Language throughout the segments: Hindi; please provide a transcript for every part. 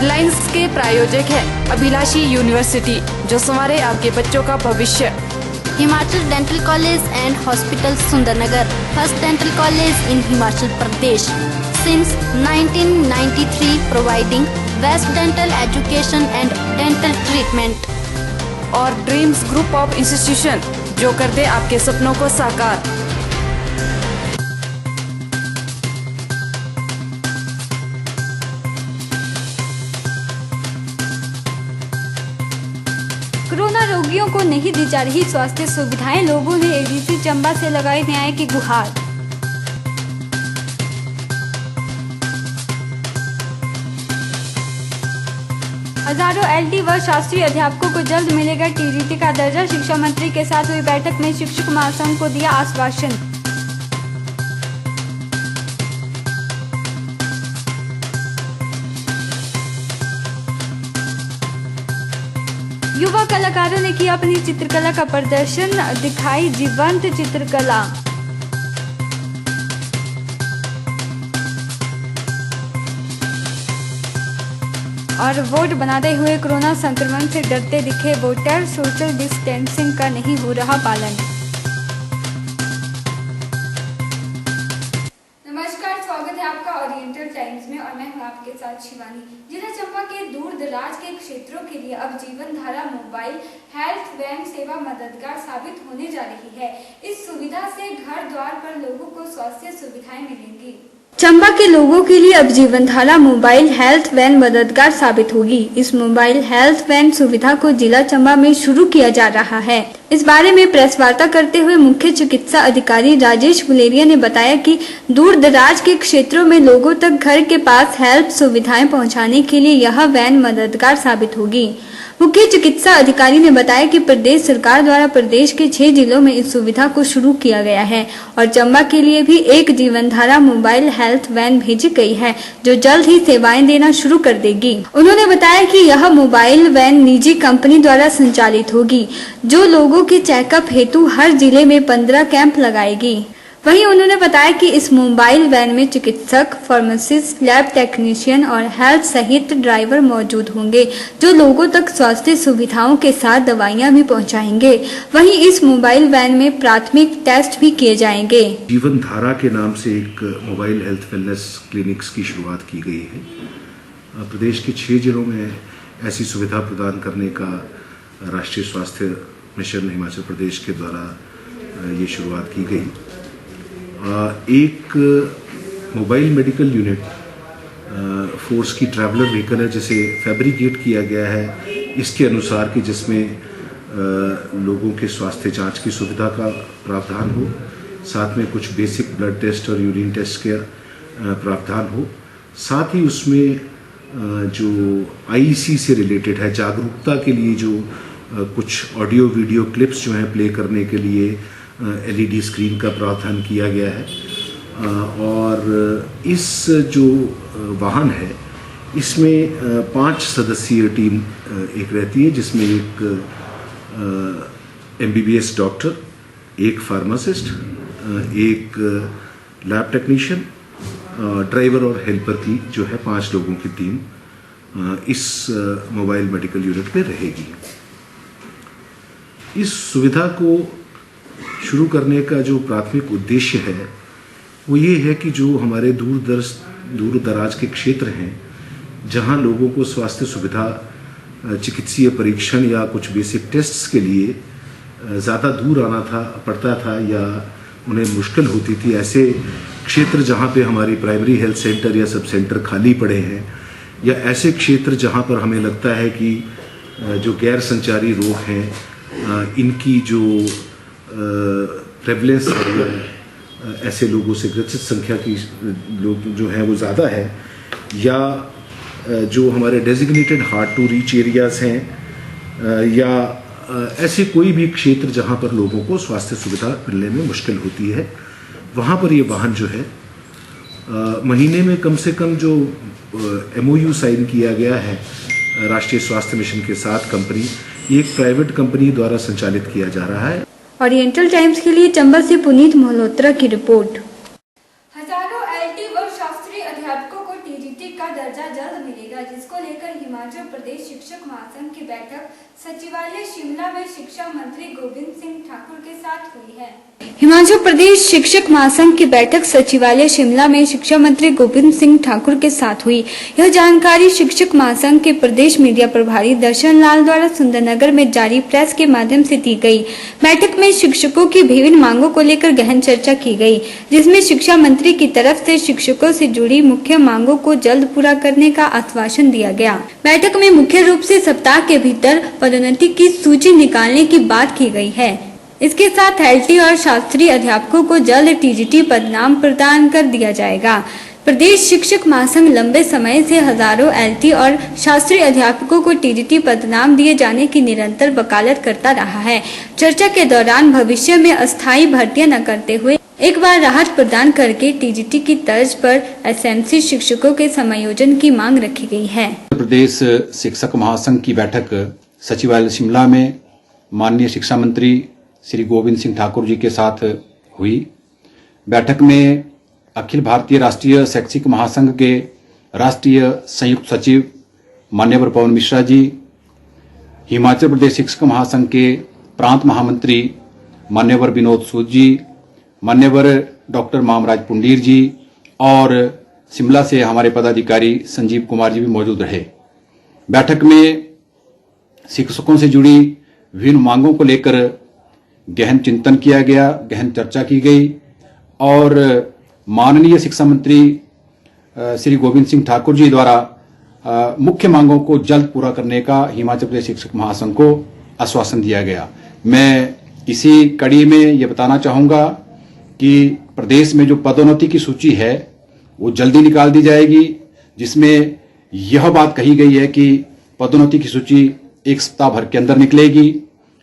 हेडलाइंस के प्रायोजक है अभिलाषी यूनिवर्सिटी, जो संवारे आपके बच्चों का भविष्य। Himachal dental college and hospital Sundarnagar, first dental college in Himachal Pradesh since 1993, providing best dental education and dental treatment. और ड्रीम्स ग्रुप ऑफ इंस्टीट्यूशन, जो कर दे आपके सपनों को साकार। कोरोना रोगियों को नहीं दी जा रही स्वास्थ्य सुविधाएं, लोगों ने एडीसी चंबा से लगाई न्याय की गुहार। हजारों एलटी व शास्त्रीय अध्यापकों को जल्द मिलेगा टीडीटी का दर्जा, शिक्षा मंत्री के साथ हुई बैठक में शिक्षक महासंघ को दिया आश्वासन। युवा कलाकारों ने किया अपनी चित्रकला का प्रदर्शन, दिखाई जीवंत चित्रकला। और वोट बनाते हुए कोरोना संक्रमण से डरते दिखे वोटर, सोशल डिस्टेंसिंग का नहीं हो रहा पालन। नमस्कार, स्वागत है आपका ओरिएंटल टाइम्स में और मैं हूं आपके साथ शिवानी। जिला चंबा के दूर दराज के क्षेत्रों के लिए अब जीवन धारा मोबाइल हेल्थ वैन सेवा मददगार साबित होने जा रही है। इस सुविधा से घर द्वार पर लोगों को स्वास्थ्य सुविधाएं मिलेंगी। चंबा के लोगों के लिए अब जीवन धारा मोबाइल हेल्थ वैन मददगार साबित होगी। इस मोबाइल हेल्थ वैन सुविधा को जिला चंबा में शुरू किया जा रहा है। इस बारे में प्रेस वार्ता करते हुए मुख्य चिकित्सा अधिकारी राजेश गुलेरिया ने बताया कि दूर दराज के क्षेत्रों में लोगों तक घर के पास हेल्थ सुविधाएं पहुंचाने के लिए यह वैन मददगार साबित होगी। मुख्य चिकित्सा अधिकारी ने बताया कि प्रदेश सरकार द्वारा प्रदेश के 6 जिलों में इस सुविधा को शुरू किया गया है और चंबा के लिए भी एक जीवन धारा मोबाइल हेल्थ वैन भेजी गई है, जो जल्द ही सेवाएं देना शुरू कर देगी। उन्होंने बताया कि यह मोबाइल वैन निजी कंपनी द्वारा संचालित होगी, जो लोगों के चेकअप हेतु हर जिले में 15 कैंप लगाएगी। वहीं उन्होंने बताया कि इस मोबाइल वैन में चिकित्सक, फार्मासिस्ट, लैब टेक्नीशियन और हेल्थ सहित ड्राइवर मौजूद होंगे, जो लोगों तक स्वास्थ्य सुविधाओं के साथ दवाइयां भी पहुंचाएंगे। वहीं इस मोबाइल वैन में प्राथमिक टेस्ट भी किए जाएंगे। जीवन धारा के नाम से एक मोबाइल हेल्थ वेलनेस क्लिनिक्स की शुरुआत की गई है। प्रदेश के 6 जिलों में ऐसी सुविधा प्रदान करने का राष्ट्रीय स्वास्थ्य मिशन हिमाचल प्रदेश के द्वारा ये शुरुआत की गई। एक मोबाइल मेडिकल यूनिट फोर्स की ट्रैवलर व्हीकल है, जिसे फैब्रिकेट किया गया है इसके अनुसार कि जिसमें लोगों के स्वास्थ्य जांच की सुविधा का प्रावधान हो, साथ में कुछ बेसिक ब्लड टेस्ट और यूरिन टेस्ट का प्रावधान हो, साथ ही उसमें जो आईईसी से रिलेटेड है, जागरूकता के लिए जो कुछ ऑडियो वीडियो क्लिप्स जो हैं प्ले करने के लिए एलईडी स्क्रीन का प्रावधान किया गया है। और इस जो वाहन है इसमें 5 सदस्यीय टीम एक रहती है, जिसमें एक एमबीबीएस डॉक्टर, एक फार्मासिस्ट, एक लैब टेक्नीशियन, ड्राइवर और हेल्पर की जो है 5 लोगों की टीम इस मोबाइल मेडिकल यूनिट में रहेगी। इस सुविधा को शुरू करने का जो प्राथमिक उद्देश्य है वो ये है कि जो हमारे दूर दराज के क्षेत्र हैं, जहां लोगों को स्वास्थ्य सुविधा, चिकित्सीय परीक्षण या कुछ बेसिक टेस्ट्स के लिए ज़्यादा दूर आना पड़ता था या उन्हें मुश्किल होती थी, ऐसे क्षेत्र जहां पे हमारी प्राइमरी हेल्थ सेंटर या सब सेंटर खाली पड़े हैं, या ऐसे क्षेत्र जहां पर हमें लगता है कि जो गैर संचारी रोग हैं इनकी जो प्रेवलेंस ऐसे लोगों से ग्रसित संख्या की लोग जो हैं वो ज़्यादा है, या जो हमारे designated hard to reach areas हैं, या ऐसे कोई भी क्षेत्र जहां पर लोगों को स्वास्थ्य सुविधा मिलने में मुश्किल होती है, वहां पर ये वाहन जो है महीने में कम से कम जो MOU साइन किया गया है राष्ट्रीय स्वास्थ्य मिशन के साथ, कंपनी, एक प्राइवेट कंपनी द्वारा संचालित किया जा रहा है। ओरिएंटल टाइम्स के लिए चंबा से पुनीत मल्होत्रा की रिपोर्ट। हजारों एलटी व शास्त्रीय अध्यापकों को टीडीटी का दर्जा जल्द मिलेगा, जिसको लेकर हिमाचल प्रदेश शिक्षक महासंघ की बैठक सचिवालय शिमला में शिक्षा मंत्री गोविंद सिंह ठाकुर के साथ हुई है। हिमाचल प्रदेश शिक्षक महासंघ की बैठक सचिवालय शिमला में शिक्षा मंत्री गोविंद सिंह ठाकुर के साथ हुई। यह जानकारी शिक्षक महासंघ के प्रदेश मीडिया प्रभारी दर्शन लाल द्वारा सुंदरनगर में जारी प्रेस के माध्यम से दी गई। बैठक में शिक्षकों की विभिन्न मांगों को लेकर गहन चर्चा की गई, जिसमें शिक्षा मंत्री की तरफ से शिक्षकों से जुड़ी मुख्य मांगों को जल्द पूरा करने का आश्वासन दिया गया। बैठक में मुख्य रूप से सप्ताह के भीतर पदोन्नति की सूची निकालने की बात की गई है। इसके साथ एलटी और शास्त्रीय अध्यापकों को जल्द टीजीटी पदनाम प्रदान कर दिया जाएगा। प्रदेश शिक्षक महासंघ लंबे समय से हजारों एलटी और शास्त्रीय अध्यापकों को टीजीटी पदनाम दिए जाने की निरंतर वकालत करता रहा है। चर्चा के दौरान भविष्य में अस्थायी भर्तियां न करते हुए एक बार राहत प्रदान करके टीजीटी की तर्ज पर एसएमसी शिक्षकों के समायोजन की मांग रखी गई है। प्रदेश शिक्षक महासंघ की बैठक सचिवालय शिमला में माननीय शिक्षा मंत्री श्री गोविंद सिंह ठाकुर जी के साथ हुई। बैठक में अखिल भारतीय राष्ट्रीय शैक्षिक महासंघ के राष्ट्रीय संयुक्त सचिव मान्यवर पवन मिश्रा जी, हिमाचल प्रदेश शिक्षक महासंघ के प्रांत महामंत्री मान्यवर विनोद सूद जी, मान्यवर डॉक्टर मामराज पुंडीर जी और शिमला से हमारे पदाधिकारी संजीव कुमार जी भी मौजूद रहे। बैठक में शिक्षकों से जुड़ी विभिन्न मांगों को लेकर गहन चिंतन किया गया, गहन चर्चा की गई और माननीय शिक्षा मंत्री श्री गोविंद सिंह ठाकुर जी द्वारा मुख्य मांगों को जल्द पूरा करने का हिमाचल प्रदेश शिक्षक महासंघ को आश्वासन दिया गया। मैं इसी कड़ी में ये बताना चाहूंगा कि प्रदेश में जो पदोन्नति की सूची है वो जल्दी निकाल दी जाएगी, जिसमें यह बात कही गई है कि पदोन्नति की सूची एक सप्ताह भर के अंदर निकलेगी।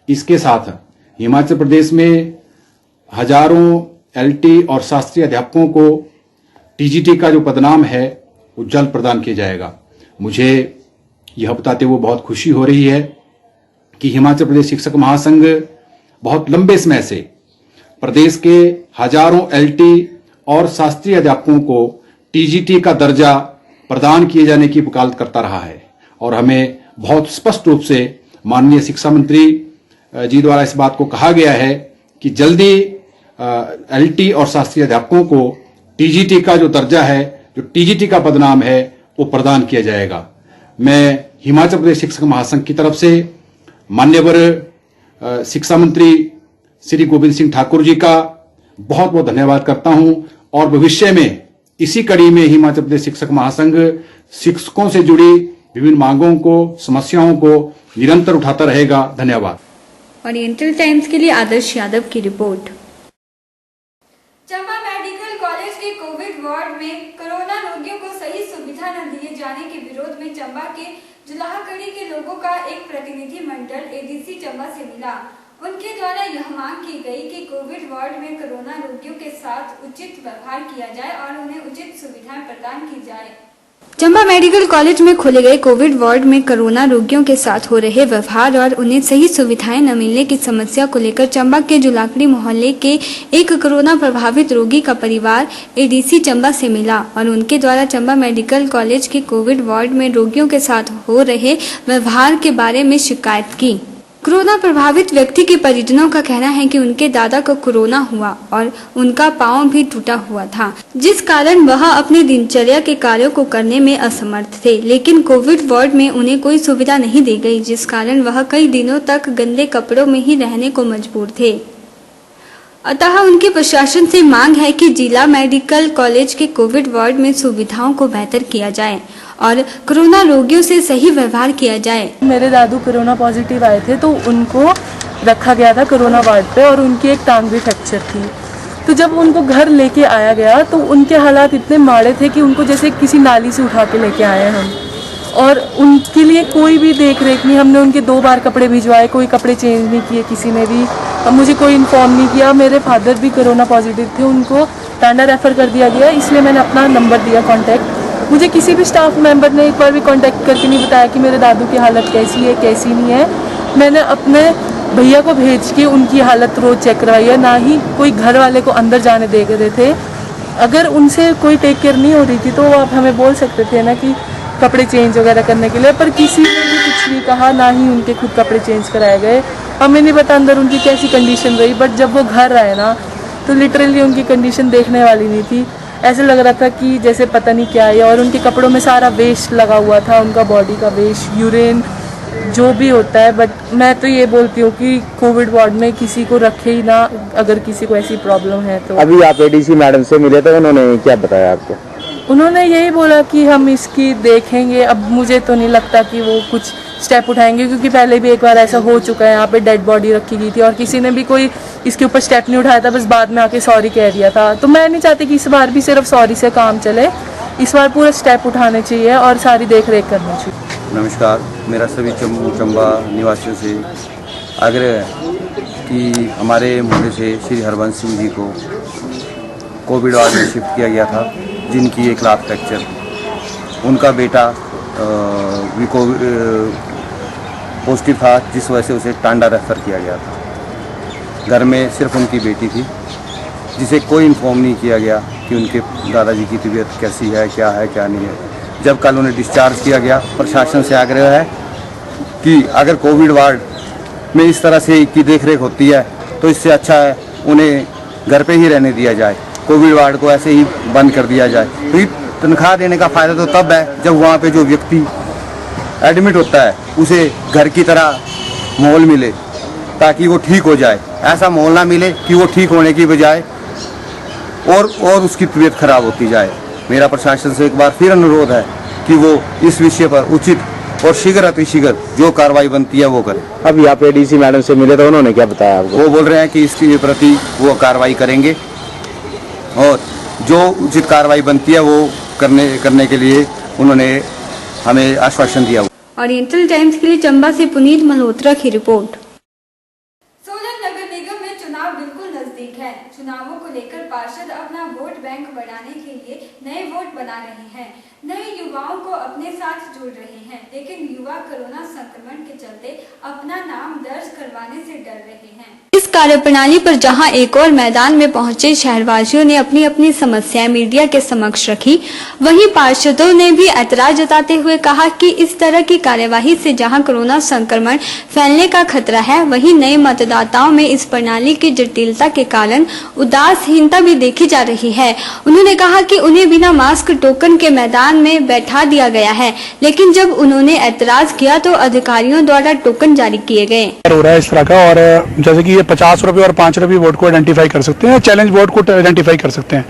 इसके साथ हिमाचल प्रदेश में हजारों एलटी और शास्त्रीय अध्यापकों को टीजीटी का जो पदनाम है वो जल्द प्रदान किया जाएगा। मुझे यह बताते हुए बहुत खुशी हो रही है कि हिमाचल प्रदेश शिक्षक महासंघ बहुत लंबे समय से प्रदेश के हजारों एलटी और शास्त्रीय अध्यापकों को टीजीटी का दर्जा प्रदान किए जाने की वकालत करता रहा है और हमें बहुत स्पष्ट रूप से माननीय शिक्षा मंत्री जी द्वारा इस बात को कहा गया है कि जल्दी एलटी और शास्त्रीय अध्यापकों को टीजीटी का जो दर्जा है, जो टीजीटी का पदनाम है, वो प्रदान किया जाएगा। मैं हिमाचल प्रदेश शिक्षक महासंघ की तरफ से माननीय शिक्षा मंत्री श्री गोविंद सिंह ठाकुर जी का बहुत बहुत धन्यवाद करता हूं और भविष्य में इसी कड़ी में हिमाचल प्रदेश शिक्षक महासंघ शिक्षकों से जुड़ी विभिन्न मांगों को, समस्याओं को निरंतर उठाता रहेगा। धन्यवाद। ओरिएंटल टाइम्स के लिए आदर्श यादव की रिपोर्ट। चंबा मेडिकल कॉलेज के कोविड वार्ड में कोरोना रोगियों को सही सुविधा न दिए जाने के विरोध में चंबा के जुलाहकड़ी के लोगों का एक प्रतिनिधि मंडल एडीसी चंबा से मिला। उनके द्वारा यह मांग की गई कि कोविड वार्ड में कोरोना रोगियों के साथ उचित व्यवहार किया जाए और उन्हें उचित सुविधाएं प्रदान की जाए। चंबा मेडिकल कॉलेज में खोले गए कोविड वार्ड में कोरोना रोगियों के साथ हो रहे व्यवहार और उन्हें सही सुविधाएं न मिलने की समस्या को लेकर चंबा के जुलाकड़ी मोहल्ले के एक कोरोना प्रभावित रोगी का परिवार एडीसी चंबा से मिला और उनके द्वारा चंबा मेडिकल कॉलेज के कोविड वार्ड में रोगियों के साथ हो रहे व्यवहार के बारे में शिकायत की। कोरोना प्रभावित व्यक्ति के परिजनों का कहना है कि उनके दादा को कोरोना हुआ और उनका पांव भी टूटा हुआ था, जिस कारण वह अपने दिनचर्या के कार्यों को करने में असमर्थ थे। लेकिन कोविड वार्ड में उन्हें कोई सुविधा नहीं दी गई, जिस कारण वह कई दिनों तक गंदे कपड़ों में ही रहने को मजबूर थे। अतः उनके प्रशासन से मांग है कि जिला मेडिकल कॉलेज के कोविड वार्ड में सुविधाओं को बेहतर किया जाए और कोरोना रोगियों से सही व्यवहार किया जाए। मेरे दादू कोरोना पॉजिटिव आए थे तो उनको रखा गया था कोरोना वार्ड पे और उनकी एक टांग भी फ्रैक्चर थी। तो जब उनको घर लेके आया गया तो उनके हालात इतने माड़े थे कि उनको जैसे किसी नाली से उठा के लेके आए हम, और उनके लिए कोई भी देख रेख नहीं। हमने उनके 2 बार कपड़े भिजवाए, कोई कपड़े चेंज नहीं किए किसी ने भी। अब मुझे कोई इन्फॉर्म नहीं किया। मेरे फादर भी कोरोना पॉजिटिव थे, उनको टांडा रेफर कर दिया गया, इसलिए मैंने अपना नंबर दिया कॉन्टैक्ट। मुझे किसी भी स्टाफ मेंबर ने एक बार भी कांटेक्ट करके नहीं बताया कि मेरे दादू की हालत कैसी है कैसी नहीं है। मैंने अपने भैया को भेज के उनकी हालत रोज़ चेक करवाई है, ना ही कोई घर वाले को अंदर जाने दे रहे थे। अगर उनसे कोई टेक केयर नहीं हो रही थी तो आप हमें बोल सकते थे ना कि कपड़े चेंज वगैरह करने के लिए, पर किसी ने भी कुछ नहीं कहा, ना ही उनके खुद कपड़े चेंज कराए गए। हमें नहीं पता अंदर उनकी कैसी कंडीशन रही, बट जब वो घर आए ना तो लिटरली उनकी कंडीशन देखने वाली नहीं थी। ऐसे लग रहा था कि जैसे पता नहीं क्या है, और उनके कपड़ों में सारा वेस्ट लगा हुआ था, उनका बॉडी का वेस्ट, यूरिन, जो भी होता है। बट मैं तो ये बोलती हूँ कि कोविड वार्ड में किसी को रखे ही ना, अगर किसी को ऐसी प्रॉब्लम है तो। अभी आप एडीसी मैडम से मिले थे, उन्होंने क्या बताया आपको? उन्होंने यही बोला कि हम इसकी देखेंगे। अब मुझे तो नहीं लगता कि वो कुछ स्टेप उठाएंगे, क्योंकि पहले भी एक बार ऐसा हो चुका है, यहाँ पे डेड बॉडी रखी गई थी और किसी ने भी कोई इसके ऊपर स्टेप नहीं उठाया था, बस बाद में आके सॉरी कह दिया था। तो मैं नहीं चाहती कि इस बार भी सिर्फ सॉरी से काम चले, इस बार पूरा स्टेप उठाने चाहिए और सारी देख रेख करनी चाहिए। नमस्कार, मेरा सभी चंबा निवासियों से आग्रह है कि हमारे मोहल्ले से श्री हरबंस सिंह जी को कोविड वार्ड में शिफ्ट किया गया था, जिनकी 1 लाख फ्रैक्चर, उनका बेटा भी पॉजिटिव था, जिस वजह से उसे टांडा रेफर किया गया था। घर में सिर्फ उनकी बेटी थी, जिसे कोई इन्फॉर्म नहीं किया गया कि उनके दादाजी की तबीयत कैसी है, क्या नहीं है। जब कल उन्हें डिस्चार्ज किया गया, प्रशासन से आग्रह है कि अगर कोविड वार्ड में इस तरह से की देखरेख होती है तो इससे अच्छा है उन्हें घर पे ही रहने दिया जाए, कोविड वार्ड को ऐसे ही बंद कर दिया जाए। तो तनख्वाह देने का फ़ायदा तो तब है जब वहाँ पे जो व्यक्ति एडमिट होता है उसे घर की तरह माहौल मिले, ताकि वो ठीक हो जाए। ऐसा माहौल ना मिले कि वो ठीक होने की बजाय और उसकी तबीयत खराब होती जाए। मेरा प्रशासन से एक बार फिर अनुरोध है कि वो इस विषय पर उचित और शीघ्र अतिशीघ्र जो कार्रवाई बनती है वो करे। अभी आप एडीसी मैडम से मिले तो उन्होंने क्या बताया आपको? वो बोल रहे हैं कि इसके प्रति वो कार्रवाई करेंगे और जो उचित कार्रवाई बनती है वो करने के लिए उन्होंने हमें आश्वासन दिया। ओरिएंटल टाइम्स के लिए चंबा से पुनीत मल्होत्रा की रिपोर्ट। सोलन नगर निगम में चुनाव बिल्कुल नजदीक है। चुनावों को लेकर पार्षद अपना वोट बैंक बढ़ाने के लिए नए वोट बना रहे हैं, नए युवाओं को अपने साथ जोड़ रहे हैं, लेकिन युवा कोरोना संक्रमण के चलते अपना नाम दर्ज करवाने से डर रहे हैं। इस कार्यप्रणाली पर जहां एक और मैदान में पहुंचे शहरवासियों ने अपनी अपनी समस्याएं मीडिया के समक्ष रखी, वहीं पार्षदों ने भी ऐतराज जताते हुए कहा कि इस तरह की कार्यवाही से जहां कोरोना संक्रमण फैलने का खतरा है, वहीं नए मतदाताओं में इस प्रणाली की जटिलता के कारण उदासीनता भी देखी जा रही है। उन्होंने कहा कि उन्हें बिना मास्क टोकन के मैदान में बैठा दिया गया है, लेकिन जब उन्होंने ऐतराज किया तो अधिकारियों द्वारा टोकन जारी किए गए। हो रहा है इस तरह का, और जैसे कि ये 50 रुपए और 5 रुपए वोट को आइडेंटिफाई कर सकते हैं, चैलेंज वोट को आइडेंटिफाई कर सकते हैं।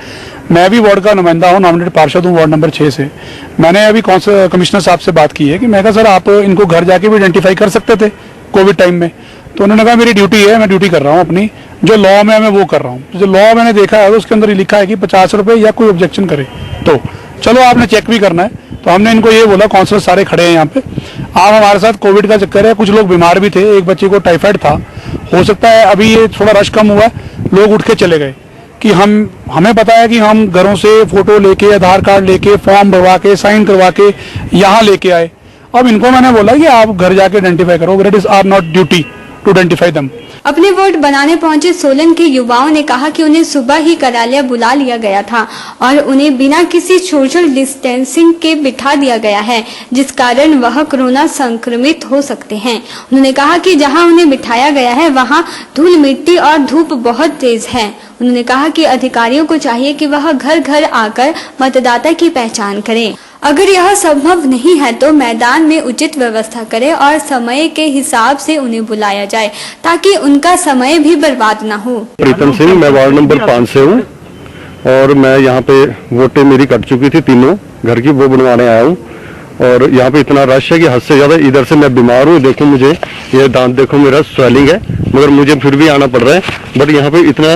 मैं भी वार्ड का नुमाइंदा हूँ, नॉमिनेटेड पार्षद हूँ वार्ड नंबर 6 से। मैंने अभी कमिश्नर साहब से बात की है कि मैं कहा सर आप इनको घर जाके भी आइडेंटिफाई कर सकते थे कोविड टाइम में, तो उन्होंने कहा मेरी ड्यूटी है, मैं ड्यूटी कर रहा हूँ अपनी, जो लॉ में मैं वो कर रहा हूँ। जो लॉ मैंने देखा है तो उसके अंदर लिखा है कि 50 रुपए या कोई ऑब्जेक्शन करे तो चलो आपने चेक भी करना है। तो हमने इनको ये बोला, काउंसलर सारे खड़े हैं यहाँ पे, आप हमारे साथ कोविड का चक्कर है, कुछ लोग बीमार भी थे, एक बच्चे को टाइफाइड था, हो सकता है अभी ये थोड़ा रश कम हुआ है, लोग उठ के चले गए कि हमें पता है कि हम घरों से फोटो लेके, आधार कार्ड लेके, फॉर्म भरवा के, साइन करवा के यहाँ लेके आए। अब इनको मैंने बोला कि आप घर जाके आइडेंटिफाई करो, it is our not duty to identify them. अपने वोट बनाने पहुंचे सोलन के युवाओं ने कहा कि उन्हें सुबह ही कार्यालय बुला लिया गया था और उन्हें बिना किसी सोशल डिस्टेंसिंग के बिठा दिया गया है, जिस कारण वह कोरोना संक्रमित हो सकते हैं। उन्होंने कहा कि जहां उन्हें बिठाया गया है वहां धूल मिट्टी और धूप बहुत तेज है। उन्होंने कहा कि अधिकारियों को चाहिए कि वह घर घर आकर मतदाता की पहचान करें। अगर यह संभव नहीं है तो मैदान में उचित व्यवस्था करें और समय के हिसाब से उन्हें बुलाया जाए ताकि उनका समय भी बर्बाद न हो। प्रीतम सिंह, मैं वार्ड नंबर 5 से हूँ और मैं यहाँ पे वोटें मेरी कट चुकी थी, तीनों घर की वो बनवाने आया हूँ। और यहाँ पे इतना रश है कि हद से ज्यादा। इधर से मैं बीमार हूँ, देखो मुझे ये दांत देखो, मेरा स्वेलिंग है, मगर मुझे फिर भी आना पड़ रहा है। बट यहाँ पे इतना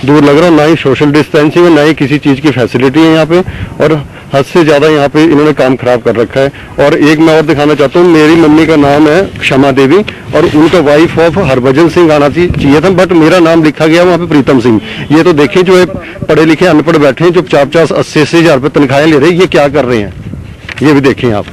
दूर लग रहा है, ना ही सोशल डिस्टेंसिंग है, ना ही किसी चीज की फैसिलिटी है यहाँ पे, और हद से ज्यादा यहाँ पे इन्होंने काम खराब कर रखा है। और एक मैं और दिखाना चाहता हूँ, मेरी मम्मी का नाम है क्षमा देवी और उनका वाइफ ऑफ हरभजन सिंह आना चाहिए था, बट मेरा नाम लिखा गया वहाँ पे प्रीतम सिंह। ये तो देखिए जो पढ़े लिखे अनपढ़ बैठे हैं, जो 50-80 हज़ार रुपये तनख्वाहें ले रहे हैं, ये क्या कर रहे हैं, ये भी देखें आप।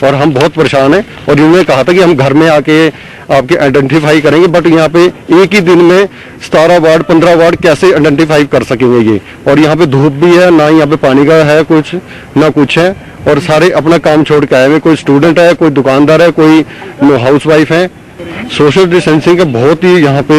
और हम बहुत परेशान हैं। और इन्होंने कहा था कि हम घर में आके आपके आइडेंटिफाई करेंगे, बट यहाँ पे एक ही दिन में 17 वार्ड 15 वार्ड कैसे आइडेंटिफाई कर सकेंगे ये। और यहाँ पे धूप भी है, ना यहाँ पे पानी का है कुछ, ना कुछ है, और सारे अपना काम छोड़ के आए हुए। कोई स्टूडेंट है, कोई दुकानदार है, कोई हाउसवाइफ है। सोशल डिस्टेंसिंग का बहुत ही यहाँ पे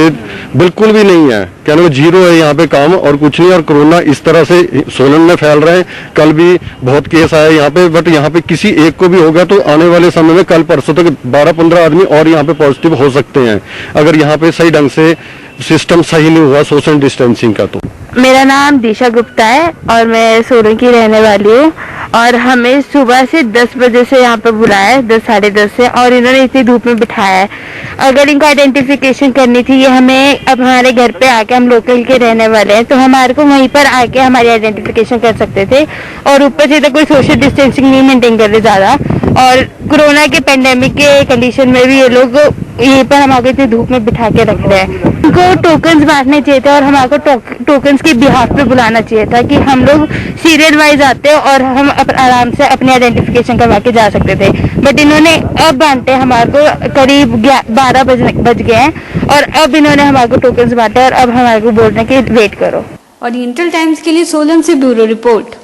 बिल्कुल भी नहीं है, कहने को जीरो है यहाँ पे काम और कुछ नहीं। और कोरोना इस तरह से सोलन में फैल रहे हैं, कल भी बहुत केस आया यहाँ पे, बट यहाँ पे किसी एक को भी होगा तो आने वाले समय में कल परसों तक 12-15 आदमी और यहाँ पे पॉजिटिव हो सकते हैं, अगर यहाँ पे सही ढंग से सिस्टम सही नहीं हुआ सोशल डिस्टेंसिंग का। तो मेरा नाम दिशा गुप्ता है और मैं सोलन की रहने वाली हूँ। और हमें सुबह से 10 बजे से यहाँ पे बुलाया है, 10 साढ़े 10 से, और इन्होंने इतनी धूप में बिठाया है। अगर इनको आइडेंटिफिकेशन करनी थी, ये हमें अब हमारे घर पे आके, हम लोकल के रहने वाले हैं, तो हमारे को वहीं पर आके हमारी आइडेंटिफिकेशन कर सकते थे। और ऊपर से तो कोई सोशल डिस्टेंसिंग नहीं मेंटेन कर रहे ज़्यादा, और कोरोना के पेंडेमिक के कंडीशन में भी ये लोग यहीं पर हमारे इतनी धूप में बिठा के रख रहे हैं। उनको टोकन्स बांटने चाहिए थे और हमारे को टोकन्स के बिहाफ पे बुलाना चाहिए था कि हम लोग सीरियल वाइज आते और हम आराम से अपनी आइडेंटिफिकेशन करवा के जा सकते थे। बट इन्होंने अब बांटे, हमारे को करीब 12 बज गए हैं और अब इन्होंने हमारे को टोकन्स बांटे और अब हमारे को बोल रहे हैं कि वेट करो। ओरिएंटल टाइम्स के लिए सोलन से ब्यूरो रिपोर्ट।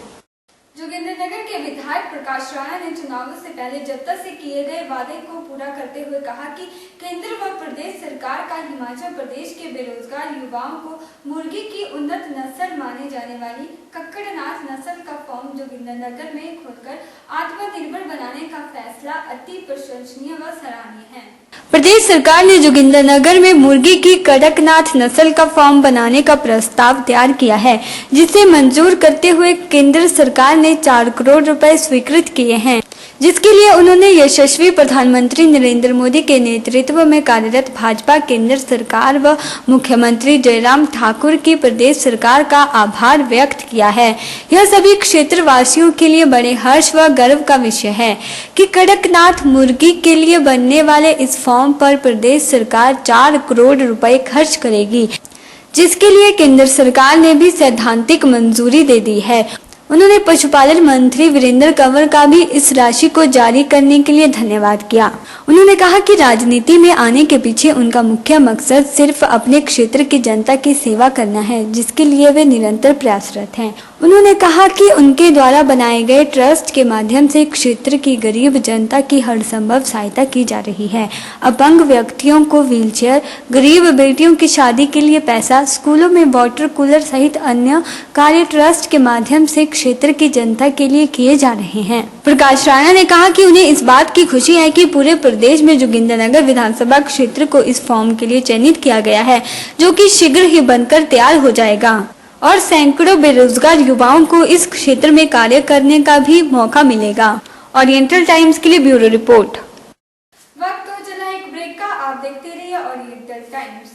जोगिंद्रनगर के विधायक प्रकाश राणा ने चुनावों से पहले जनता से किए गए वादे को पूरा करते हुए कहा कि केंद्र व प्रदेश सरकार का हिमाचल प्रदेश के बेरोजगार युवाओं को मुर्गी की उन्नत नस्ल माने जाने वाली कक्कड़नाथ नस्ल का फॉर्म जोगिंद्रनगर में खोलकर आत्मनिर्भर बनाने का फैसला अति प्रशंसनीय व सराहनीय है। प्रदेश सरकार ने जोगिंद्रनगर में मुर्गी की कड़कनाथ नस्ल का फार्म बनाने का प्रस्ताव तैयार किया है, जिसे मंजूर करते हुए केंद्र सरकार ने 4 करोड़ रुपए स्वीकृत किए हैं, जिसके लिए उन्होंने यशस्वी प्रधानमंत्री नरेंद्र मोदी के नेतृत्व में कार्यरत भाजपा केंद्र सरकार व मुख्यमंत्री जयराम ठाकुर की प्रदेश सरकार का आभार व्यक्त किया है। यह सभी क्षेत्रवासियों के लिए बड़े हर्ष व गर्व का विषय है कि कड़कनाथ मुर्गी के लिए बनने वाले इस फॉर्म पर प्रदेश सरकार 4 करोड़ रुपए खर्च करेगी, जिसके लिए केंद्र सरकार ने भी सैद्धांतिक मंजूरी दे दी है। उन्होंने पशुपालन मंत्री वीरेंद्र कंवर का भी इस राशि को जारी करने के लिए धन्यवाद किया। उन्होंने कहा कि राजनीति में आने के पीछे उनका मुख्य मकसद सिर्फ अपने क्षेत्र की जनता की सेवा करना है, जिसके लिए वे निरंतर प्रयासरत हैं। उन्होंने कहा कि उनके द्वारा बनाए गए ट्रस्ट के माध्यम से क्षेत्र की गरीब जनता की हर संभव सहायता की जा रही है। अपंग व्यक्तियों को व्हीलचेयर, गरीब बेटियों की शादी के लिए पैसा, स्कूलों में वाटर कूलर सहित अन्य कार्य ट्रस्ट के माध्यम से क्षेत्र की जनता के लिए किए जा रहे हैं। प्रकाश राणा ने कहा कि उन्हें इस बात की खुशी है कि पूरे प्रदेश में जोगिंद्रनगर विधानसभा क्षेत्र को इस फॉर्म के लिए चयनित किया गया है, जो कि शीघ्र ही बनकर तैयार हो जाएगा और सैकड़ों बेरोजगार युवाओं को इस क्षेत्र में कार्य करने का भी मौका मिलेगा। ओरिएंटल टाइम्स के लिए ब्यूरो रिपोर्ट। वक्त हो चला एक ब्रेक का, आप देखते रहिए oriental times.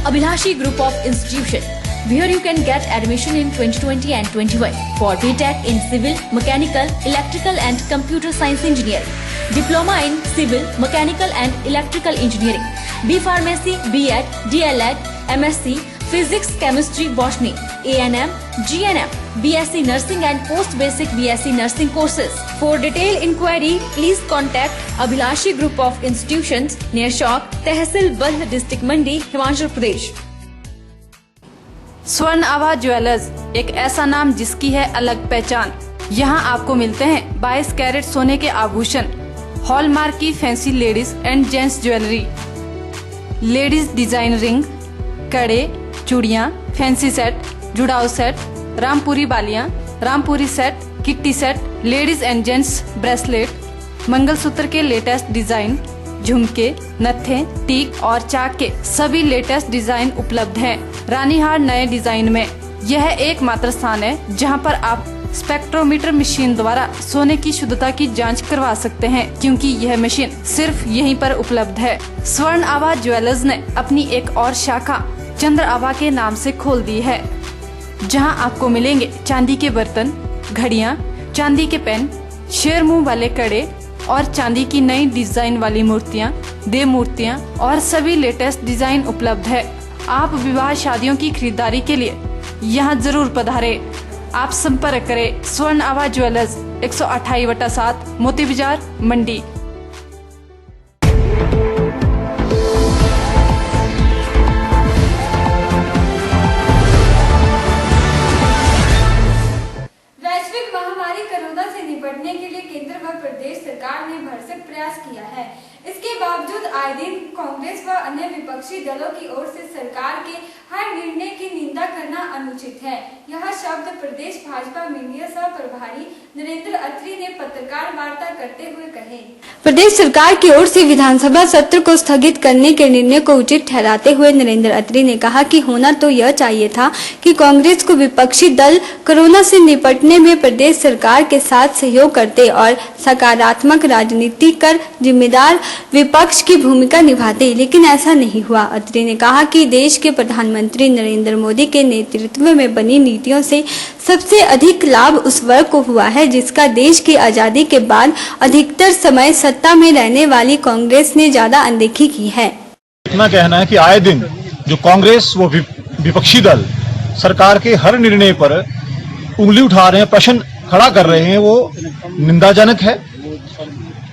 Abhilashi Group of Institution, where you can get admission in 2020 and 21 for BTech in Civil, Mechanical, Electrical and Computer Science Engineering, Diploma in Civil, Mechanical and Electrical Engineering, B Pharmacy, B.Ed, D.Led, MSc, Physics, Chemistry, Botany, A&M, GNM, BSc Nursing and Post-Basic BSc Nursing courses. For detailed inquiry, please contact Abhilashi Group of Institutions near Shop, Tehsil Badh District Mandi, Himachal Pradesh. स्वर्ण आभा ज्वेलर्स, एक ऐसा नाम जिसकी है अलग पहचान। यहाँ आपको मिलते हैं 22 कैरेट सोने के आभूषण, हॉलमार्क की fancy ladies and gents jewellery, ladies design ring, कड़े, चूड़ियाँ, फैंसी सेट, जुड़ाऊ सेट, रामपुरी बालियाँ, Rampuri set, kitty set, ladies and gents bracelet, mangalsutra के लेटेस्ट डिजाइन, झुमके, नत्थे, टीक और चाक के सभी लेटेस्ट डिजाइन उपलब्ध हैं। रानीहार नए डिजाइन में। यह एकमात्र स्थान है जहां पर आप स्पेक्ट्रोमीटर मशीन द्वारा सोने की शुद्धता की जांच करवा सकते हैं, क्योंकि यह मशीन सिर्फ यहीं पर उपलब्ध है। स्वर्ण आभा ज्वेलर्स ने अपनी एक और शाखा चंद्र आभा के नाम से खोल दी है, जहां आपको मिलेंगे चांदी के बर्तन, घड़ियां, चांदी के पेन, शेर मुंह वाले कड़े और चांदी की नई डिजाइन वाली मूर्तियाँ, देव मूर्तियाँ और सभी लेटेस्ट डिजाइन उपलब्ध है। आप विवाह शादियों की खरीदारी के लिए यहाँ जरूर पधारे। आप संपर्क करें स्वर्ण आभा ज्वेलर्स 128/7 मोती बाजार मंडी। वैश्विक महामारी कोरोना से निपटने के लिए केंद्र व प्रदेश सरकार ने भरसक प्रयास किया है। इसके बावजूद आए दिन कांग्रेस व अन्य विपक्षी दलों की ओर से सरकार के हर निर्णय की निंदा करना अनुचित है। यह शब्द प्रदेश भाजपा मीडिया सह प्रभारी नरेंद्र अत्री ने पत्रकार वार्ता करते हुए कहे। प्रदेश सरकार की ओर से विधानसभा सत्र को स्थगित करने के निर्णय को उचित ठहराते हुए नरेंद्र अत्री ने कहा कि होना तो यह चाहिए था कि कांग्रेस को विपक्षी दल कोरोना से निपटने में प्रदेश सरकार के साथ सहयोग करते और सकारात्मक राजनीति कर जिम्मेदार विपक्ष की भूमिका निभाते, लेकिन ऐसा नहीं हुआ। अत्री ने कहा कि देश के प्रधानमंत्री नरेंद्र मोदी के नेतृत्व में बनी नीतियों से सबसे अधिक लाभ उस वर्ग को हुआ है जिसका देश की आजादी के बाद अधिकतर समय सत्ता में रहने वाली कांग्रेस ने ज्यादा अनदेखी की है। इतना कहना है कि आए दिन जो कांग्रेस वो विपक्षी दल सरकार के हर निर्णय पर उंगली उठा रहे हैं, प्रश्न खड़ा कर रहे हैं, वो निंदाजनक है।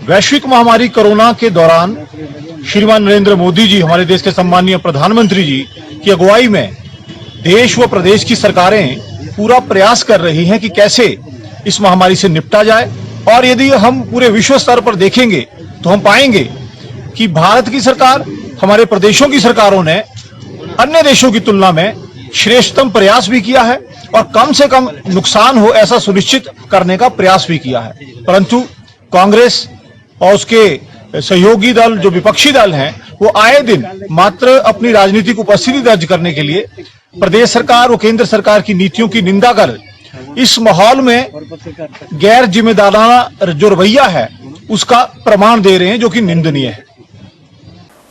वैश्विक महामारी कोरोना के दौरान श्रीमान नरेंद्र मोदी जी, हमारे देश के सम्मानीय प्रधानमंत्री जी की अगुवाई में देश व प्रदेश की सरकारें पूरा प्रयास कर रही हैं कि कैसे इस महामारी से निपटा जाए। और यदि हम पूरे विश्व स्तर पर देखेंगे तो हम पाएंगे कि भारत की सरकार, हमारे प्रदेशों की सरकारों ने अन्य देशों की तुलना में श्रेष्ठतम प्रयास भी किया है और कम से कम नुकसान हो ऐसा सुनिश्चित करने का प्रयास भी किया है। परंतु कांग्रेस और उसके सहयोगी दल जो विपक्षी दल हैं, वो आए दिन मात्र अपनी राजनीतिक उपस्थिति दर्ज करने के लिए प्रदेश सरकार और केंद्र सरकार की नीतियों की निंदा कर इस माहौल में गैर जिम्मेदाराना जो रवैया है उसका प्रमाण दे रहे हैं, जो कि निंदनीय है।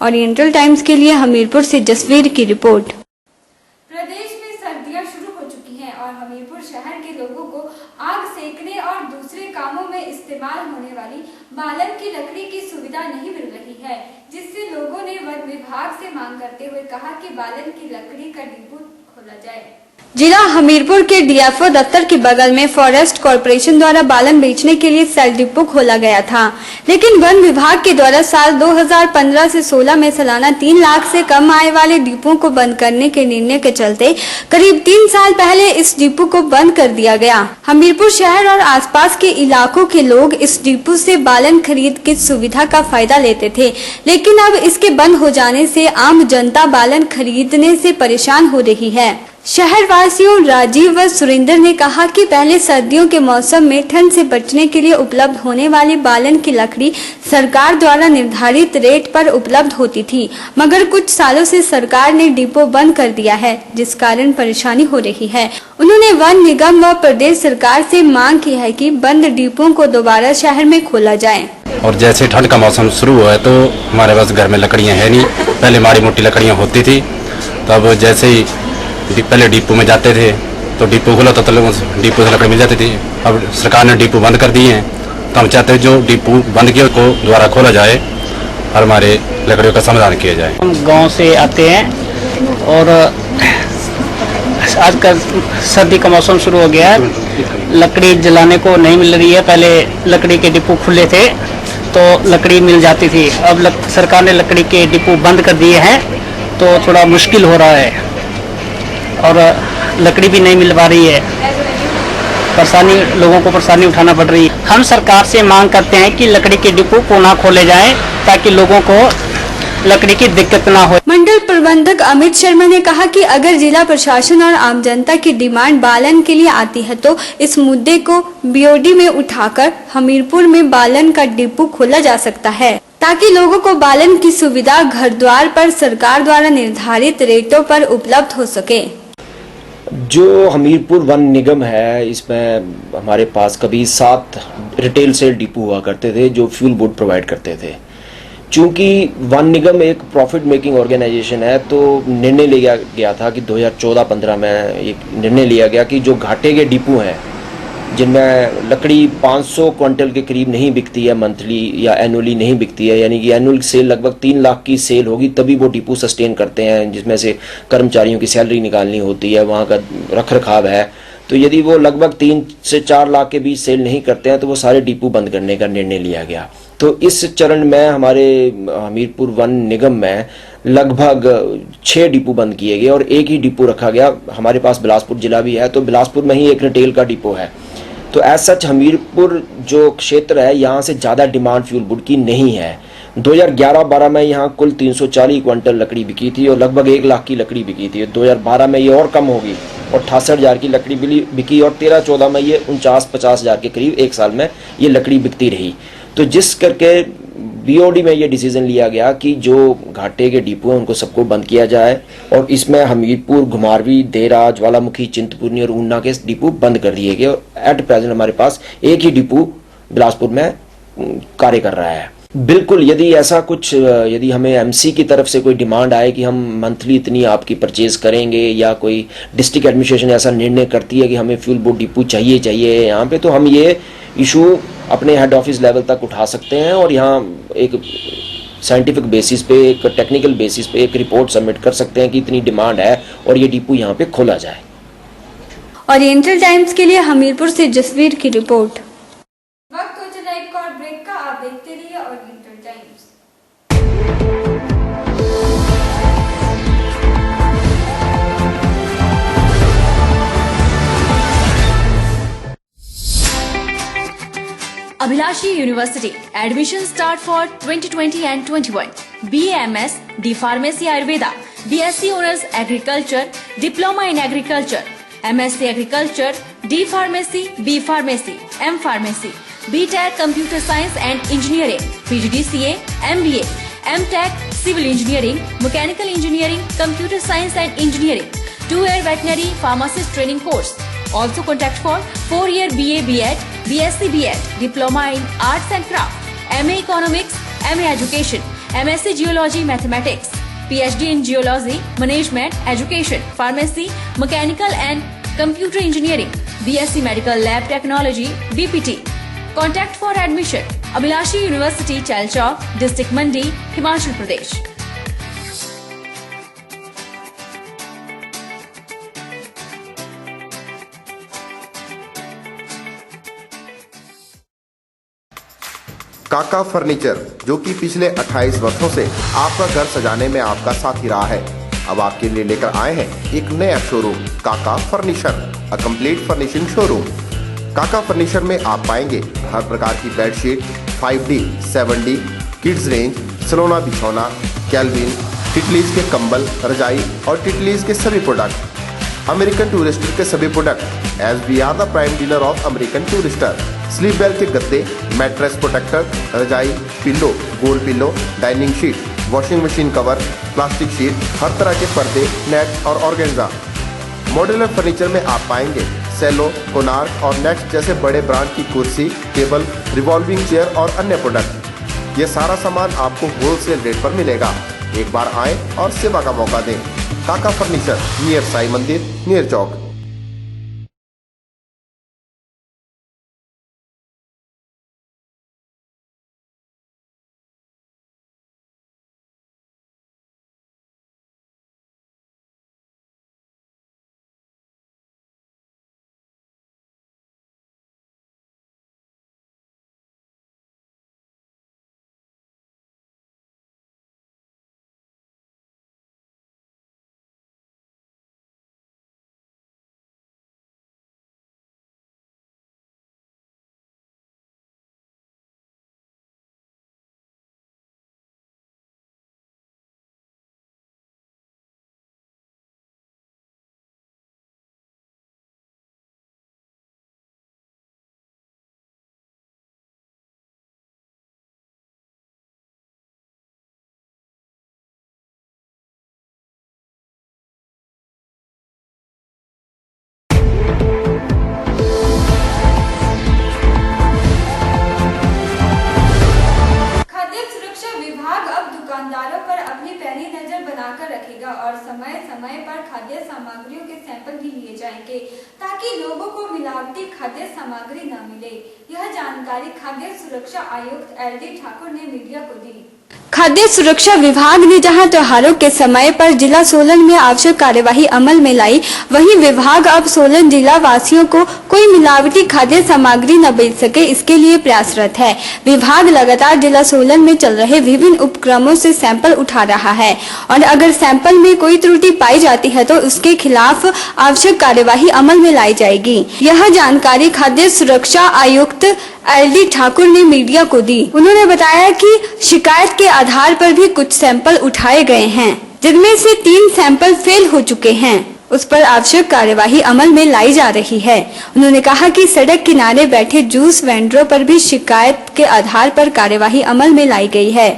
ओरिएंटल टाइम्स के लिए हमीरपुर से जसवीर की रिपोर्ट। प्रदेश में सर्दियां शुरू हो चुकी हैं और हमीरपुर शहर के लोगों को आग सेकने और दूसरे कामों में इस्तेमाल होने वाली बालन की लकड़ी की सुविधा नहीं मिल रही है, जिससे लोगों ने वन विभाग से मांग करते हुए कहा कि बालन की लकड़ी का डिपो खोला जाए। जिला हमीरपुर के डीएफओ दफ्तर के बगल में फॉरेस्ट कॉरपोरेशन द्वारा बालन बेचने के लिए सेल डिपो खोला गया था, लेकिन वन विभाग के द्वारा साल 2015 से 16 में सालाना 3 लाख से कम आय वाले डिपो को बंद करने के निर्णय के चलते करीब 3 साल पहले इस डिपो को बंद कर दिया गया। हमीरपुर शहर और आसपास के इलाकों के लोग इस डिपो से बालन खरीद की सुविधा का फायदा लेते थे, लेकिन अब इसके बंद हो जाने से आम जनता बालन खरीदने से परेशान हो रही है। शहर वासियों राजीव व सुरेंद्र ने कहा कि पहले सर्दियों के मौसम में ठंड से बचने के लिए उपलब्ध होने वाली बालन की लकड़ी सरकार द्वारा निर्धारित रेट पर उपलब्ध होती थी, मगर कुछ सालों से सरकार ने डिपो बंद कर दिया है, जिस कारण परेशानी हो रही है। उन्होंने वन निगम व प्रदेश सरकार से मांग की है कि बंद डिपो को दोबारा शहर में खोला जाए। और जैसे ठंड का मौसम शुरू हुआ है तो हमारे पास घर में लकड़ियाँ है नहीं, पहले माड़ी मोटी लकड़ियाँ होती थी, तब जैसे ही पहले डिपो में जाते थे तो डिपो खुला तो डिपो से लकड़ी मिल जाती थी। अब सरकार ने डिपो बंद कर दिए हैं, तो हम चाहते हैं जो डिपो बंद किया को दोबारा खोला जाए और हमारे लकड़ियों का समाधान किया जाए। हम गांव से आते हैं और आजकल सर्दी का मौसम शुरू हो गया है, लकड़ी जलाने को नहीं मिल रही है। पहले लकड़ी के डिपो खुले थे तो लकड़ी मिल जाती थी, अब सरकार ने लकड़ी के डिपो बंद कर दिए हैं तो थोड़ा मुश्किल हो रहा है और लकड़ी भी नहीं मिल पा रही है, परेशानी लोगों को परेशानी उठाना पड़ रही है। हम सरकार से मांग करते हैं कि लकड़ी के डिपो पुनः खोले जाएं ताकि लोगों को लकड़ी की दिक्कत ना हो। मंडल प्रबंधक अमित शर्मा ने कहा कि अगर जिला प्रशासन और आम जनता की डिमांड बालन के लिए आती है तो इस मुद्दे को बीओडी में उठाकर हमीरपुर में बालन का डिपो खोला जा सकता है, ताकि लोगों को बालन की सुविधा घर द्वार पर सरकार द्वारा निर्धारित रेटों पर उपलब्ध हो सके। जो हमीरपुर वन निगम है, इसमें हमारे पास कभी 7 रिटेल सेल डिपो हुआ करते थे जो फ्यूल बोर्ड प्रोवाइड करते थे। चूंकि वन निगम एक प्रॉफिट मेकिंग ऑर्गेनाइजेशन है तो निर्णय लिया गया था कि 2014-15 में एक निर्णय लिया गया कि जो घाटे के डिपो हैं जिनमें लकड़ी 500 क्विंटल के करीब नहीं बिकती है मंथली या एनुअली नहीं बिकती है, यानी कि एनुअल सेल लगभग 3 लाख की सेल होगी तभी वो डिपो सस्टेन करते हैं, जिसमें से कर्मचारियों की सैलरी निकालनी होती है, वहाँ का रख रखाव है। तो यदि वो लगभग 3 से 4 लाख के बीच सेल नहीं करते हैं तो वो सारे डिपो बंद करने का निर्णय लिया गया। तो इस चरण में हमारे हमीरपुर वन निगम में लगभग 6 डिपो बंद किए गए और एक ही डिपो रखा गया। हमारे पास बिलासपुर जिला भी है, तो बिलासपुर में ही एक रिटेल का डिपो है। तो एज सच हमीरपुर जो क्षेत्र है यहाँ से ज़्यादा डिमांड फ्यूल वुड की नहीं है। 2011-12 में यहाँ कुल 340 क्विंटल लकड़ी बिकी थी और लगभग 1 लाख की लकड़ी बिकी थी। 2012 में ये और कम होगी और 68,000 की लकड़ी बिकी और 13-14 में ये 49-50 हज़ार के करीब एक साल में ये लकड़ी बिकती रही। तो जिस करके बीओडी में ये डिसीजन लिया गया कि जो घाटे के डिपो हैं उनको सबको बंद किया जाए और इसमें हमीरपुर, घुमारवी, देरा, ज्वालामुखी, चिंतपूर्णी और ऊना के डिपो बंद कर दिए गए और एट प्रेजेंट हमारे पास एक ही डिपो बिलासपुर में कार्य कर रहा है। बिल्कुल, यदि ऐसा कुछ यदि हमें एमसी की तरफ से कोई डिमांड आए कि हम मंथली इतनी आपकी परचेज करेंगे या कोई डिस्ट्रिक्ट एडमिनिस्ट्रेशन ऐसा निर्णय करती है कि हमें फ्यूल बोर्ड डिपो चाहिए यहाँ पे, तो हम ये इशू अपने हेड ऑफिस लेवल तक उठा सकते हैं और यहाँ एक साइंटिफिक बेसिस पे, एक टेक्निकल बेसिस पे एक रिपोर्ट सबमिट कर सकते हैं कि इतनी डिमांड है और ये डिपो यहाँ पे खोला जाए। ओरिएंटल टाइम्स के लिए हमीरपुर से जसवीर की रिपोर्ट। वक्त हो चला एक और ब्रेक का, आप देखते रहिए oriental times. Abhilashi University. Admission start for 2020 and 21. BAMS, D Pharmacy Ayurveda, BSc Honors Agriculture, Diploma in Agriculture, MSc Agriculture, D Pharmacy, B Pharmacy, M Pharmacy, BTech Computer Science and Engineering, PGDCA, MBA, MTech Civil Engineering, Mechanical Engineering, Computer Science and Engineering, 2-year Veterinary Pharmacist Training Course. Also contact for 4-year BA BEd, BSc BEd, Diploma in Arts and Craft, MA Economics, MA Education, MSc Geology Mathematics, PhD in Geology, Management, Education, Pharmacy, Mechanical and Computer Engineering, BSc Medical Lab Technology, BPT. Contact for admission. Abhilashi University, Chalchawk, District Mandi, Himachal Pradesh. काका फर्नीचर, जो कि पिछले 28 वर्षों से आपका घर सजाने में आपका साथी रहा है, अब आपके लिए लेकर आए हैं एक नया शोरूम काका furniture, a complete furnishing showroom. काका फर्नीचर में आप पाएंगे हर प्रकार की bedsheet, 5D, 7D, kids range, सलोना बिछौना, कैल्विन, टिटलीज के कंबल, रजाई और टिटलीज के सभी प्रोडक्ट, अमेरिकन टूरिस्टर के सभी product, as we are the prime dealer of American Tourister, Sleepwell के गद्दे, मैट्रेस प्रोटेक्टर, रजाई, पिल्लो, गोल pillow, dining sheet, washing machine cover, plastic sheet, हर तरह के पर्दे, नेट और ऑर्गेन्जा। मॉड्यूलर फर्नीचर में आप पाएंगे सेलो, कोनार्क और नेक्स्ट जैसे बड़े ब्रांड की कुर्सी, टेबल, रिवॉल्विंग चेयर और अन्य प्रोडक्ट। ये सारा सामान आपको होलसेल रेट पर मिलेगा। एक बार आएं और सेवा का मौका दें। काका फर्नीचर, नियर साई मंदिर, नियर चौक। समय पर खाद्य सामग्रियों के सैंपल भी लिए जाएंगे ताकि लोगों को मिलावटी खाद्य सामग्री न मिले। यह जानकारी खाद्य सुरक्षा आयुक्त LD ठाकुर ने मीडिया को दी। खाद्य सुरक्षा विभाग ने जहां त्योहारों के समय पर जिला सोलन में आवश्यक कार्यवाही अमल में लाई, वहीं विभाग अब सोलन जिला वासियों को कोई मिलावटी खाद्य सामग्री न बेच सके, इसके लिए प्रयासरत है। विभाग लगातार जिला सोलन में चल रहे विभिन्न उपक्रमों से सैंपल उठा रहा है और अगर सैंपल में कोई त्रुटि पाई जाती है तो उसके खिलाफ आवश्यक कार्यवाही अमल में लाई जाएगी। यह जानकारी खाद्य सुरक्षा आयुक्त LD ठाकुर ने मीडिया को दी। उन्होंने बताया कि शिकायत के आधार पर भी कुछ सैंपल उठाए गए हैं, जिनमें से 3 सैंपल फेल हो चुके हैं। उस पर आवश्यक कार्यवाही अमल में लाई जा रही है। उन्होंने कहा कि सड़क किनारे बैठे जूस वेंडरों पर भी शिकायत के आधार पर कार्यवाही अमल में लाई गई है।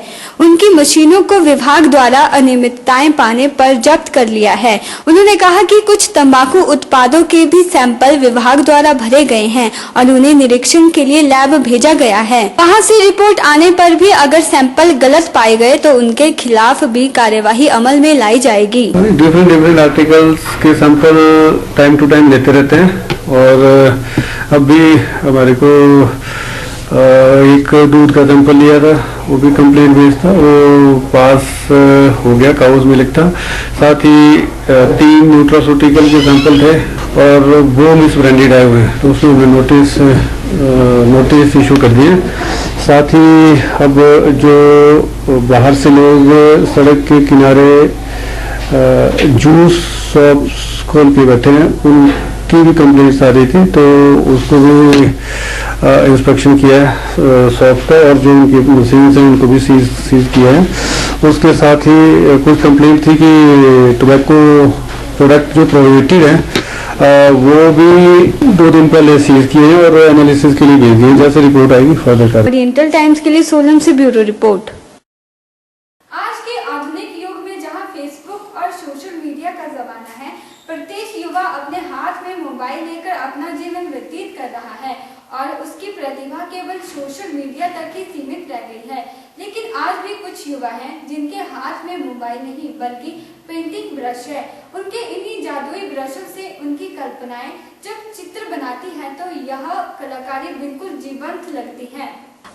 उनकी मशीनों को विभाग द्वारा अनियमितताएं पाने पर जब्त कर लिया है। उन्होंने कहा कि कुछ तंबाकू उत्पादों के भी सैंपल विभाग द्वारा भरे गए हैं और उन्हें निरीक्षण के लिए लैब भेजा गया है। वहां से रिपोर्ट आने पर भी अगर सैंपल गलत पाए गए तो उनके खिलाफ भी कार्यवाही अमल में लाई जाएगी। डिफरेंट आर्टिकल्स के सैंपल टाइम टू टाइम लेते रहते हैं और अब भी हमारे को एक दूध का सैंपल लिया था, वो भी कंप्लेंट बेस था, वो पास हो गया, काउज मिल्क था। साथ ही 3 न्यूट्रास्यूटिकल के सैंपल थे और वो मिस ब्रांडेड आए हुए हैं, तो उसमें हमें नोटिस इशू कर दिए। साथ ही अब जो बाहर से लोग सड़क के किनारे जूस शॉप्स खोल के बैठे हैं, उनकी भी कंप्लेंट्स आ रही थी, तो उसको भी इंस्पेक्शन किया है शॉप का और जो उनकी मशीन है उनको भी सीज किया है। उसके साथ ही कुछ कंप्लेंट थी कि टोबैको प्रोडक्ट जो प्रोहिबिटेड है वो भी 2 दिन पहले सीज किए हैं और एनालिसिस के लिए भेज दिए। जैसे रिपोर्ट आएगी फर्दर कर। ओरिएंटल टाइम्स के लिए सोलन से ब्यूरो रिपोर्ट। आज के आधुनिक युग में जहां फेसबुक और सोशल मीडिया का जमाना है, प्रत्येक युवा अपने हाथ में मोबाइल लेकर अपना जीवन व्यतीत कर रहा है और उसकी प्रतिभा केवल सोशल मीडिया तक ही सीमित रह गई है। लेकिन आज भी कुछ युवा हैं जिनके हाथ में मोबाइल नहीं बल्कि पेंटिंग ब्रश है। उनके इन्हीं जादुई ब्रशों से उनकी कल्पनाएं जब चित्र बनाती हैं तो यह कलाकारी बिल्कुल जीवंत लगती है।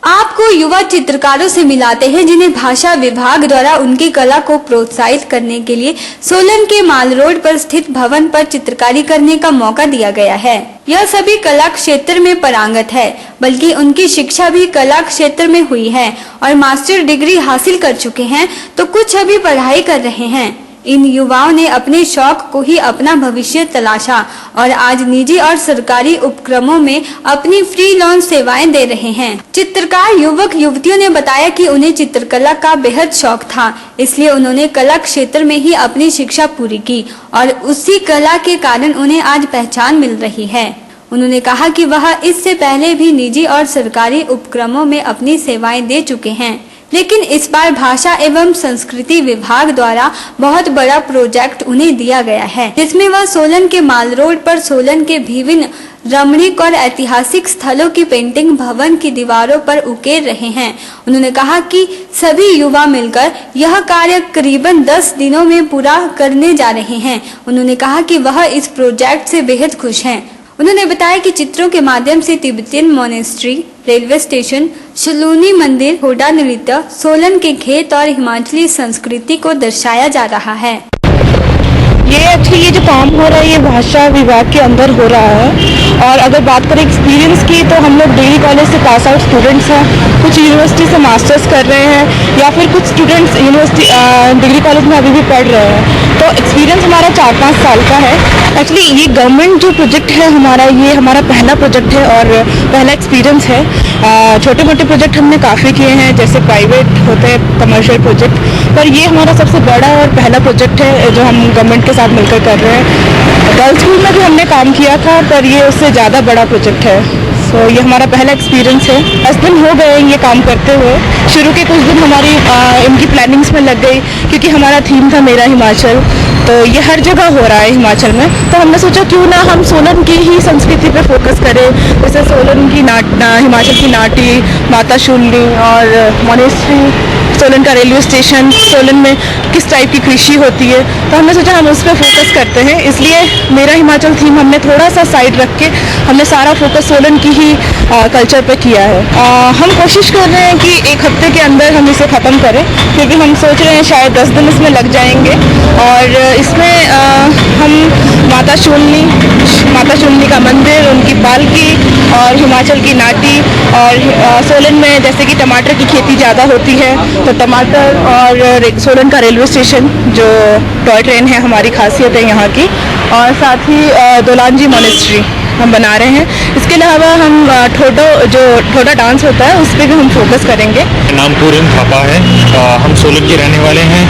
आपको युवा चित्रकारों से मिलाते हैं जिन्हें भाषा विभाग द्वारा उनकी कला को प्रोत्साहित करने के लिए सोलन के माल रोड पर स्थित भवन पर चित्रकारी करने का मौका दिया गया है। यह सभी कला क्षेत्र में पारंगत है, बल्कि उनकी शिक्षा भी कला क्षेत्र में हुई है और मास्टर डिग्री हासिल कर चुके हैं, तो कुछ अभी पढ़ाई कर रहे हैं। इन युवाओं ने अपने शौक को ही अपना भविष्य तलाशा और आज निजी और सरकारी उपक्रमों में अपनी फ्रीलांस सेवाएं दे रहे हैं। चित्रकार युवक युवतियों ने बताया कि उन्हें चित्रकला का बेहद शौक था, इसलिए उन्होंने कला क्षेत्र में ही अपनी शिक्षा पूरी की और उसी कला के कारण उन्हें आज पहचान मिल रही है। उन्होंने कहा कि वह इससे पहले भी निजी और सरकारी उपक्रमों में अपनी सेवाएं दे चुके हैं, लेकिन इस बार भाषा एवं संस्कृति विभाग द्वारा बहुत बड़ा प्रोजेक्ट उन्हें दिया गया है, जिसमें वह सोलन के माल रोड पर सोलन के विभिन्न रमणीक और ऐतिहासिक स्थलों की पेंटिंग भवन की दीवारों पर उकेर रहे हैं। उन्होंने कहा कि सभी युवा मिलकर यह कार्य करीबन 10 दिनों में पूरा करने जा रहे हैं। उन्होंने कहा कि वह इस प्रोजेक्ट से बेहद खुश हैं। उन्होंने बताया कि चित्रों के माध्यम से तिब्बतियन मोनेस्ट्री, रेलवे स्टेशन, शलूनी मंदिर, होडा नृत्य, सोलन के खेत और हिमाचली संस्कृति को दर्शाया जा रहा है। ये जो काम हो रहा है ये भाषा विभाग के अंदर हो रहा है और अगर बात करें एक्सपीरियंस की तो हम लोग डिग्री कॉलेज से पास आउट स्टूडेंट्स हैं, कुछ यूनिवर्सिटी से मास्टर्स कर रहे हैं या फिर कुछ स्टूडेंट्स यूनिवर्सिटी डिग्री कॉलेज में अभी भी पढ़ रहे हैं। तो एक्सपीरियंस हमारा 4-5 साल का है। एक्चुअली ये गवर्नमेंट जो प्रोजेक्ट है हमारा, ये हमारा पहला प्रोजेक्ट है और पहला एक्सपीरियंस है। छोटे मोटे प्रोजेक्ट हमने काफ़ी किए हैं, जैसे प्राइवेट होते हैं कमर्शियल प्रोजेक्ट, पर ये हमारा सबसे बड़ा और पहला प्रोजेक्ट है जो हम गवर्नमेंट के साथ मिलकर कर रहे हैं। गर्ल्स स्कूल में भी हमने काम किया था, पर ये उससे ज़्यादा बड़ा प्रोजेक्ट है। सो ये हमारा पहला एक्सपीरियंस है। 10 दिन हो गए ये काम करते हुए। शुरू के कुछ दिन हमारी इनकी प्लानिंग्स में लग गई क्योंकि हमारा थीम था मेरा हिमाचल, तो तो ये हर जगह हो रहा है हिमाचल में। तो हमने सोचा क्यों ना हम सोलन की ही संस्कृति पे फोकस करें, जैसे सोलन की हिमाचल की नाटी, माता शूलिनी और मोनेस्ट्री, सोलन का रेलवे स्टेशन, सोलन में किस टाइप की कृषि होती है, तो हमने सोचा हम उस पर फोकस करते हैं। इसलिए मेरा हिमाचल थीम हमने थोड़ा सा साइड रख के हमने सारा फोकस सोलन की ही कल्चर पे किया है। हम कोशिश कर रहे हैं कि एक हफ्ते के अंदर हम इसे ख़त्म करें, क्योंकि हम सोच रहे हैं शायद 10 दिन इसमें लग जाएंगे। और इसमें हम माता शूलिनी का मंदिर, उनकी पालकी और हिमाचल की नाटी, और सोलन में जैसे कि टमाटर की खेती ज़्यादा होती है तो टमाटर, और सोलन का रेलवे स्टेशन जो टॉय ट्रेन है हमारी खासियत है यहाँ की, और साथ ही दोलांजी मोनेस्ट्री हम बना रहे हैं। इसके अलावा हम ठोडा डांस होता है उस पर भी हम फोकस करेंगे। नाम पूरन थापा है, हम सोलन के रहने वाले हैं।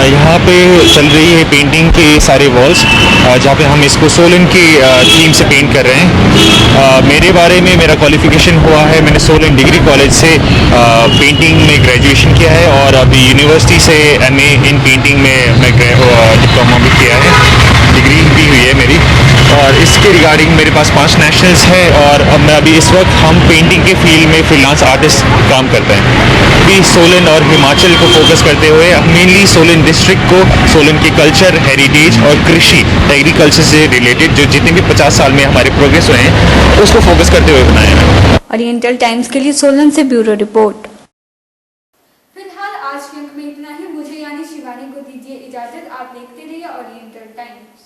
यहाँ पे चल रही है पेंटिंग के सारे वॉल्स, जहाँ पे हम इसको सोलन की थीम से पेंट कर रहे हैं। मेरे बारे में मेरा क्वालिफिकेशन हुआ है, मैंने सोलन डिग्री कॉलेज से पेंटिंग में ग्रेजुएशन किया है और अभी यूनिवर्सिटी से MA इन पेंटिंग में मैं डिप्लोमा भी किया है, डिग्री भी हुई है मेरी। और इसके रिगार्डिंग मेरे पास 5 नेशनल्स है और अब मैं अभी इस वक्त हम पेंटिंग के फील्ड में फ्रीलांस आर्टिस्ट काम करते हैं। अभी सोलन और हिमाचल को फोकस करते हुए मेनली सोलन डिस्ट्रिक्ट को सोलन के कल्चर, हेरिटेज और कृषि, एग्रीकल्चर से रिलेटेड जो जितने भी 50 साल में हमारे प्रोग्रेस हुए हैं उसको फोकस करते हुए बनाया है। ओरिएंटल टाइम्स के लिए सोलन से ब्यूरो रिपोर्ट। फिलहाल आज के अंक में इतना ही। मुझे यानी शिवानी को दीजिए इजाजत। आप देखते रहिए ओरिएंटल टाइम्स।